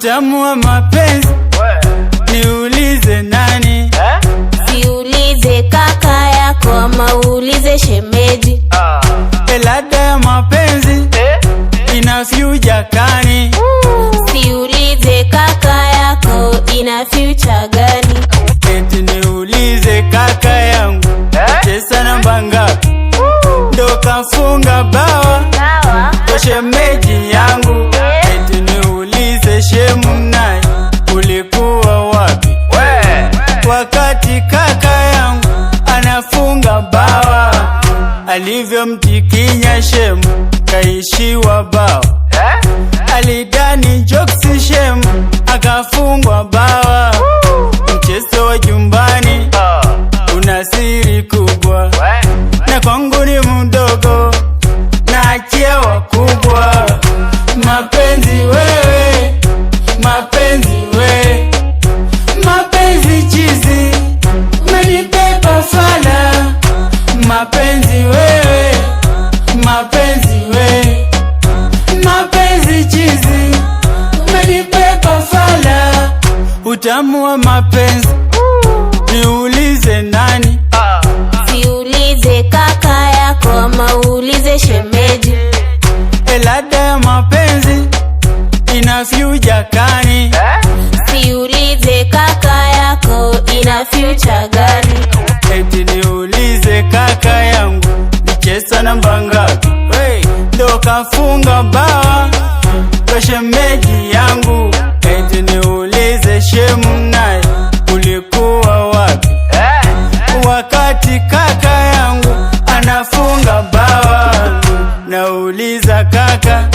utamu wa mapenzi niulize nani? Siulize kaka yako ama uulize shemeji. Ladha ya mapenzi ina future gani? Siulize kaka yako ina future gani? Eti niulize kaka yangu chesa namba ngapi ndo kafunga bawa kwa shemeji yangu. Eti niulize shemu naye ulikuwa wapi wakati kaka yangu anafunga bawa? Alivyo mtikinya shemu kaishiwa bawa, alidani jokesi shemu akafungwa bawa. Mchezo wa jumbani una siri kubwa, na kwangu ni mdogo na achia wakubwa. Mapenzi wewe, mapenzi we, mapenzi chizi umenipepa fala. Mapenzi wewe, mapenzi we, mapenzi chizi umenipepa fala. Utamu wa mapenzi niulize nani? Siulize kaka yako ama uulize shemeji. Ladha ya mapenzi ina future gani? Siulize kaka yako ina future gani? Eti niulize kaka yangu nichesa namba ngapi ndo kafunga bawa kwa shemeji yangu. Eti niulize shemu naye ulikuwa wapi wakati kaka yangu anafunga bawa? Nauliza kaka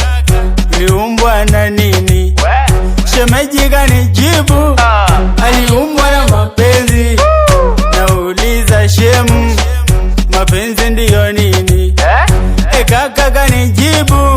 liumbwa na nini? Shemeji kanijibu aliumbwa na mapenzi. Nauliza shemu mapenzi ndiyo nini? Kaka kanijibu